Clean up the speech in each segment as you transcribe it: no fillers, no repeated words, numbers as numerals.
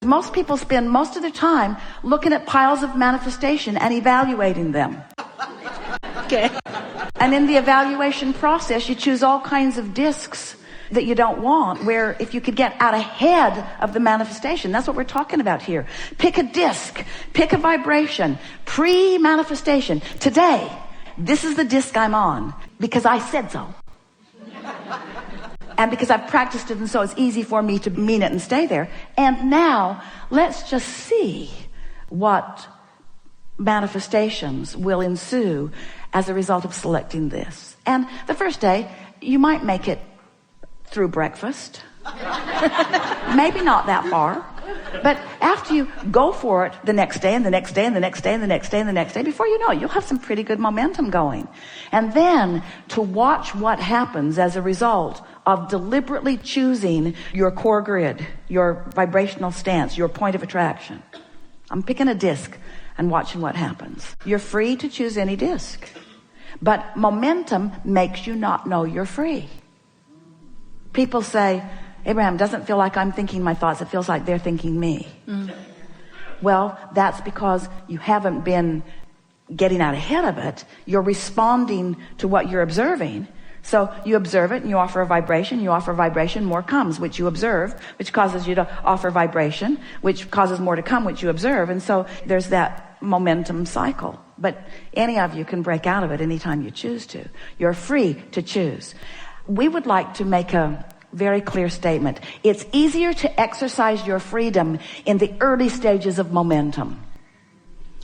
Most people spend most of their time looking at piles of manifestation and evaluating them. Okay. And in the evaluation process, you choose all kinds of discs that you don't want, where if you could get out ahead of the manifestation, that's what we're talking about here. Pick a disc, pick a vibration, pre-manifestation. Today, this is the disc I'm on because I said so. And because I've practiced it, and so it's easy for me to mean it and stay there. And now, let's just see what manifestations will ensue as a result of selecting this. And the first day, you might make it through breakfast. Maybe not that far. But after you go for it the next day and the next day and the next day and the next day and the next day, before you know it, you'll have some pretty good momentum going. And then to watch what happens as a result of deliberately choosing your core grid, your vibrational stance, your point of attraction. I'm picking a disc and watching what happens. You're free to choose any disc. But momentum makes you not know you're free. People say, Abraham, doesn't feel like I'm thinking my thoughts. It feels like they're thinking me. Well, that's because you haven't been getting out ahead of it. You're responding to what you're observing. So you observe it and you offer a vibration. You offer a vibration, more comes, which you observe, which causes you to offer vibration, which causes more to come, which you observe. And so there's that momentum cycle. But any of you can break out of it anytime you choose to. You're free to choose. We would like to make a very clear statement. It's easier to exercise your freedom in the early stages of momentum.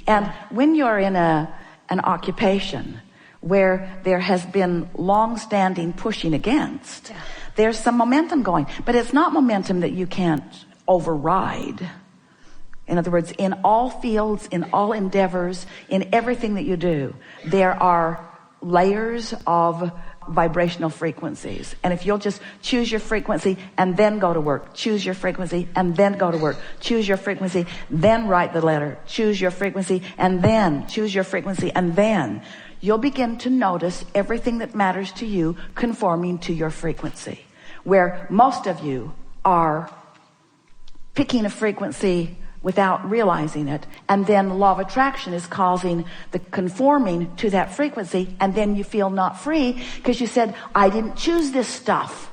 And when you're in an occupation where there has been long-standing pushing against, there's some momentum going. But it's not momentum that you can't override. In other words, in all fields, in all endeavors, in everything that you do, there are layers of vibrational frequencies. And if you'll just choose your frequency and then go to work, choose your frequency and then go to work, choose your frequency, then write the letter, choose your frequency and then choose your frequency, and then you'll begin to notice everything that matters to you conforming to your frequency. Where most of you are picking a frequency without realizing it, and then law of attraction is causing the conforming to that frequency, and then you feel not free because you said, I didn't choose this stuff.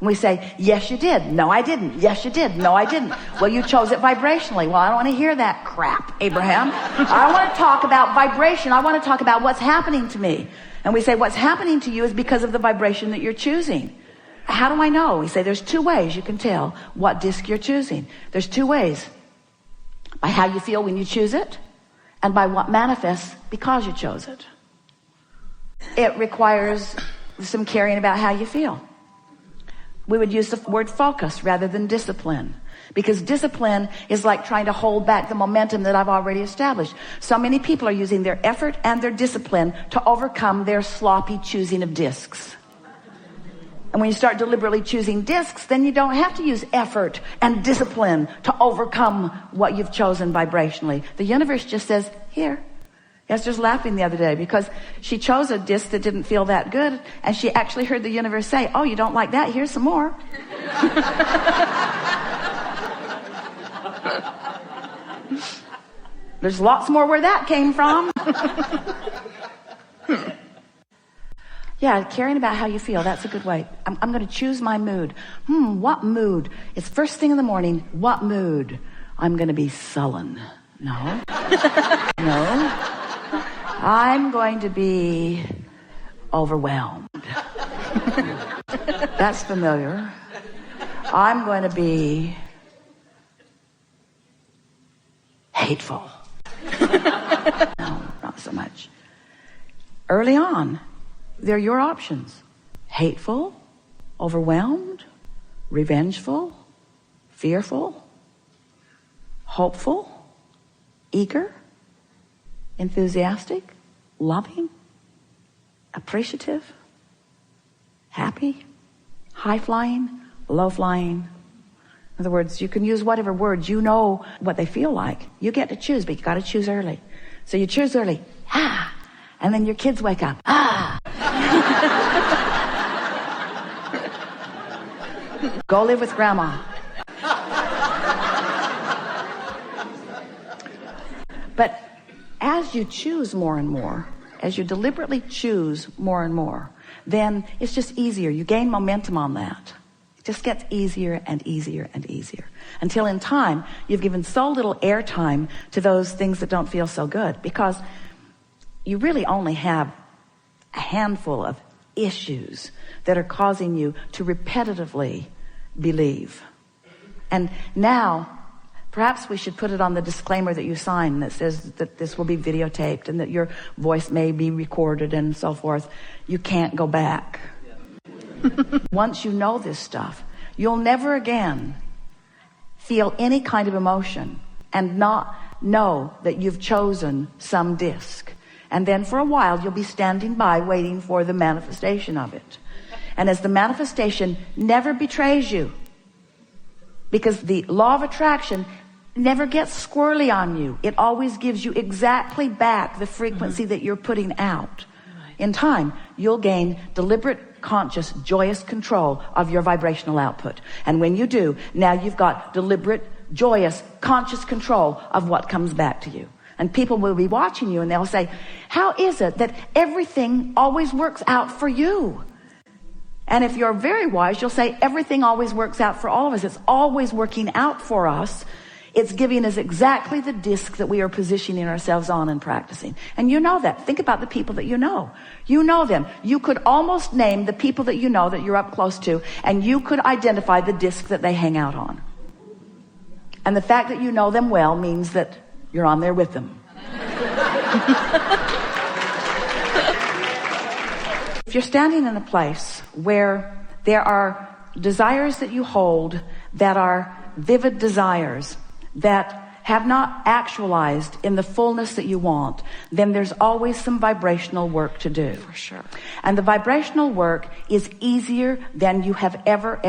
And we say, yes you did. No I didn't. Yes you did. No I didn't. Well, you chose it vibrationally. Well, I don't want to hear that crap, Abraham. I want to talk about vibration. I want to talk about what's happening to me. And we say, what's happening to you is because of the vibration that you're choosing. How do I know? We say there's two ways you can tell what disc you're choosing. There's two ways. By how you feel when you choose it, and by what manifests because you chose it. It requires some caring about how you feel. We would use the word focus rather than discipline, because discipline is like trying to hold back the momentum that I've already established. So many people are using their effort and their discipline to overcome their sloppy choosing of discs. And when you start deliberately choosing discs, then you don't have to use effort and discipline to overcome what you've chosen vibrationally. The universe just says, here. Esther's laughing the other day because she chose a disc that didn't feel that good, and she actually heard the universe say, oh, you don't like that? Here's some more. There's lots more where that came from. Yeah, caring about how you feel, that's a good way. I'm going to choose my mood. What mood? It's first thing in the morning. What mood? I'm going to be sullen. No. No. I'm going to be overwhelmed. That's familiar. I'm going to be hateful. No, not so much. Early on, they're your options. Hateful, overwhelmed, revengeful, fearful, hopeful, eager, enthusiastic, loving, appreciative, happy, high-flying, low-flying. In other words, you can use whatever words. You know what they feel like. You get to choose, but you got to choose early. So you choose early. And then your kids wake up. Go live with grandma. But as you choose more and more, as you deliberately choose more and more, then it's just easier. You gain momentum on that. It just gets easier and easier and easier. Until in time, you've given so little airtime to those things that don't feel so good, because you really only have a handful of issues that are causing you to repetitively believe. And now, perhaps we should put it on the disclaimer that you sign that says that this will be videotaped and that your voice may be recorded and so forth. You can't go back. Once you know this stuff, you'll never again feel any kind of emotion and not know that you've chosen some disc. And then for a while, you'll be standing by waiting for the manifestation of it. And as the manifestation never betrays you, because the law of attraction never gets squirrely on you. It always gives you exactly back the frequency that you're putting out. In time, you'll gain deliberate, conscious, joyous control of your vibrational output. And when you do, now you've got deliberate, joyous, conscious control of what comes back to you. And people will be watching you and they'll say, how is it that everything always works out for you? And if you're very wise, you'll say everything always works out for all of us. It's always working out for us. It's giving us exactly the disc that we are positioning ourselves on and practicing. And you know that. Think about the people that you know. You know them. You could almost name the people that you know that you're up close to, and you could identify the disc that they hang out on. And the fact that you know them well means that you're on there with them. If you're standing in a place where there are desires that you hold that are vivid desires that have not actualized in the fullness that you want, then there's always some vibrational work to do. For sure. And the vibrational work is easier than you have ever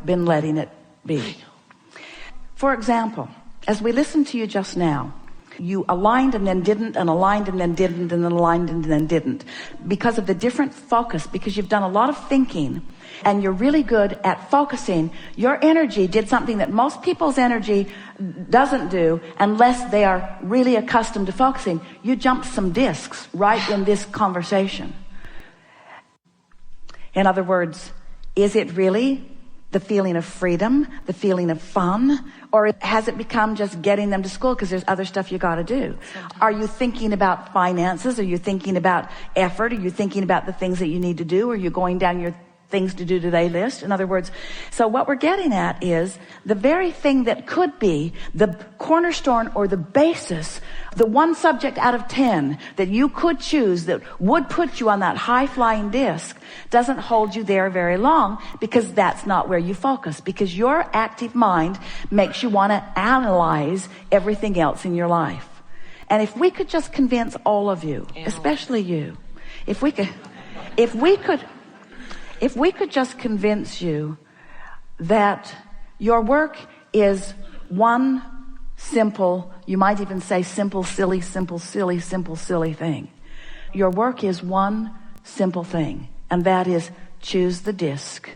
been letting it be. For example, as we listened to you just now, you aligned and then didn't, and aligned and then didn't, and then aligned and then didn't. Because of the different focus, because you've done a lot of thinking, and you're really good at focusing, your energy did something that most people's energy doesn't do unless they are really accustomed to focusing. You jumped some discs right in this conversation. In other words, is it really the feeling of freedom, the feeling of fun, or has it become just getting them to school because there's other stuff you got to do? Sometimes. Are you thinking about finances? Are you thinking about effort? Are you thinking about the things that you need to do? Are you going down your things to do today list? In other words, so what we're getting at is the very thing that could be the cornerstone or the basis, the one subject out of 10 that you could choose that would put you on that high-flying disc doesn't hold you there very long, because that's not where you focus, because your active mind makes you want to analyze everything else in your life. And if we could just convince all of you, especially you, if we could just convince you that your work is one simple, you might even say simple, silly thing. Your work is one simple thing, and that is choose the disc.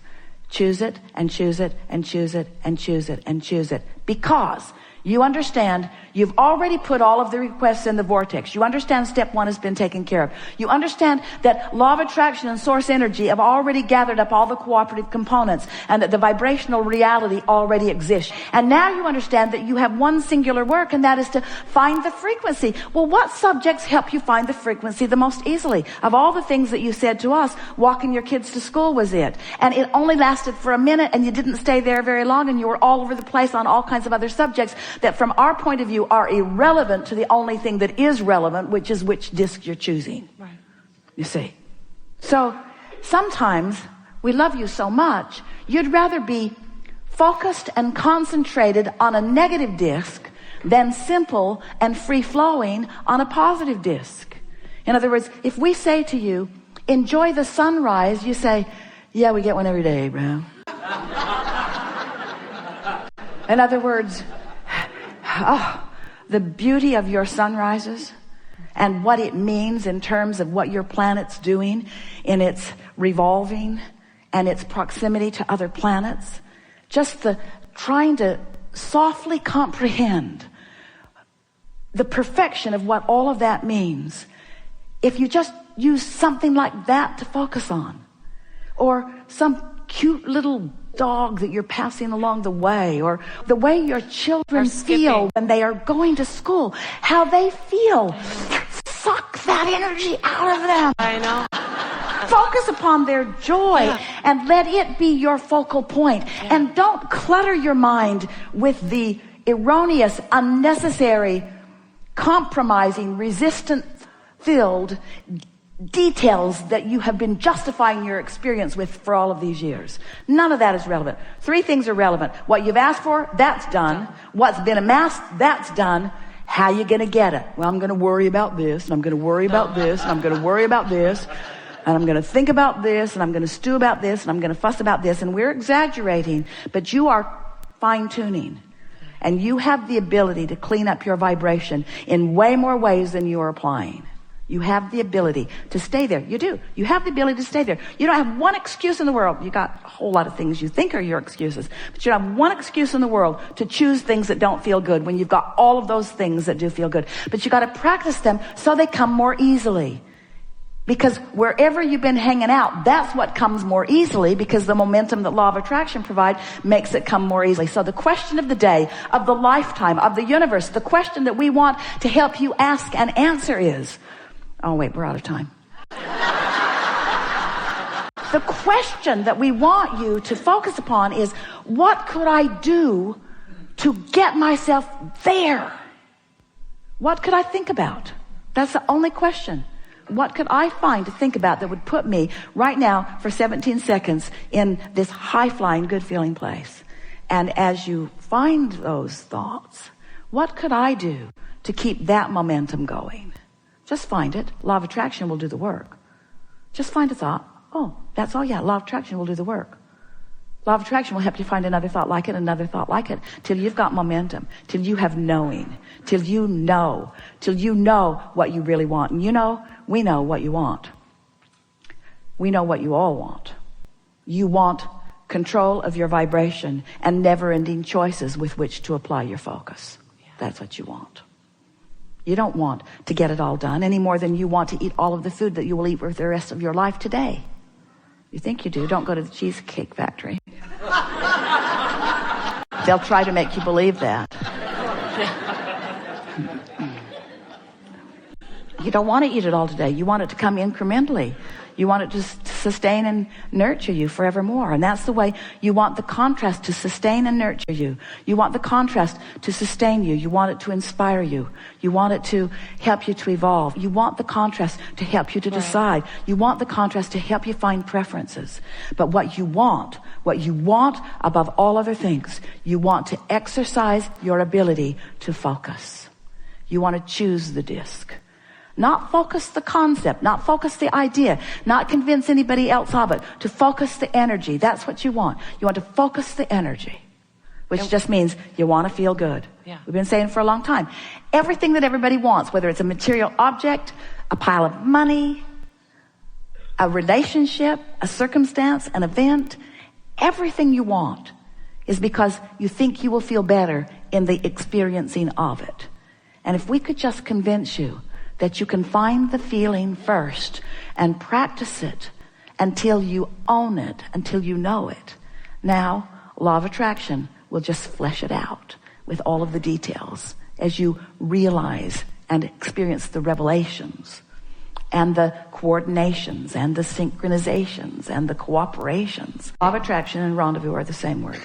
Choose it and choose it and choose it and choose it and choose it. Because you understand you've already put all of the requests in the vortex. You understand step 1 has been taken care of. You understand that law of attraction and source energy have already gathered up all the cooperative components, and that the vibrational reality already exists. And now you understand that you have one singular work, and that is to find the frequency. Well, what subjects help you find the frequency the most easily? Of all the things that you said to us, walking your kids to school was it. And it only lasted for a minute, and you didn't stay there very long, and you were all over the place on all kinds of other subjects that from our point of view are irrelevant to the only thing that is relevant, which is which disc you're choosing. Right. You see. So sometimes we love you so much, you'd rather be focused and concentrated on a negative disc than simple and free-flowing on a positive disc. In other words, if we say to you, enjoy the sunrise, you say, yeah, we get one every day, Abraham. In other words, the beauty of your sunrises and what it means in terms of what your planet's doing in its revolving and its proximity to other planets. Just the trying to softly comprehend the perfection of what all of that means if you just use something like that to focus on, or some cute little dog that you're passing along the way, or the way your children feel when they are going to school, how they feel. Suck that energy out of them. I know. Focus upon their joy, and let it be your focal point. And don't clutter your mind with the erroneous, unnecessary, compromising, resistance-filled details that you have been justifying your experience with for all of these years. None of that is relevant. 3 things are relevant. What you've asked for, that's done. What's been amassed, that's done. How you going to get it? Well, I'm going to worry about this, and I'm going to worry about this, and I'm going to worry about this, and I'm going to think about this, and I'm going to stew about this, and I'm going to fuss about this. And we're exaggerating, but you are fine-tuning. And you have the ability to clean up your vibration in way more ways than you're applying. You have the ability to stay there. You do. You have the ability to stay there. You don't have one excuse in the world. You got a whole lot of things you think are your excuses, but you don't have one excuse in the world to choose things that don't feel good when you've got all of those things that do feel good. But you got to practice them so they come more easily. Because wherever you've been hanging out, that's what comes more easily, because the momentum that law of attraction provides makes it come more easily. So the question of the day, of the lifetime, of the universe, the question that we want to help you ask and answer is, oh wait, we're out of time. The question that we want you to focus upon is, what could I do to get myself there? What could I think about? That's the only question. What could I find to think about that would put me right now for 17 seconds in this high-flying, good-feeling place? And as you find those thoughts, what could I do to keep that momentum going? Just find it. Law of attraction will do the work. Just find a thought. Oh, that's all. Yeah, law of attraction will do the work. Law of attraction will help you find another thought like it, another thought like it, till you've got momentum, till you have knowing, till you know what you really want. And we know what you want. We know what you all want. You want control of your vibration and never-ending choices with which to apply your focus. That's what you want. You don't want to get it all done any more than you want to eat all of the food that you will eat for the rest of your life today. You think you do. Don't go to the Cheesecake Factory. They'll try to make you believe that. You don't want to eat it all today. You want it to come incrementally. You want it to sustain and nurture you forevermore. And that's the way you want the contrast to sustain and nurture you. You want the contrast to sustain you. You want it to inspire you. You want it to help you to evolve. You want the contrast to help you to decide. You want the contrast to help you find preferences. But what you want above all other things, you want to exercise your ability to focus. You want to choose the disc. Not focus the concept, not focus the idea, not convince anybody else of it. To focus the energy. That's what you want. You want to focus the energy, which just means you want to feel good. Yeah. We've been saying for a long time. Everything that everybody wants, whether it's a material object, a pile of money, a relationship, a circumstance, an event, everything you want is because you think you will feel better in the experiencing of it. And if we could just convince you that you can find the feeling first and practice it until you own it, until you know it. Now, law of attraction will just flesh it out with all of the details as you realize and experience the revelations and the coordinations and the synchronizations and the cooperations. Law of attraction and rendezvous are the same word.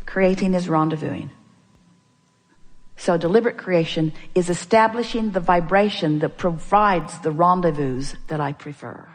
Creating is rendezvousing. So deliberate creation is establishing the vibration that provides the rendezvous that I prefer.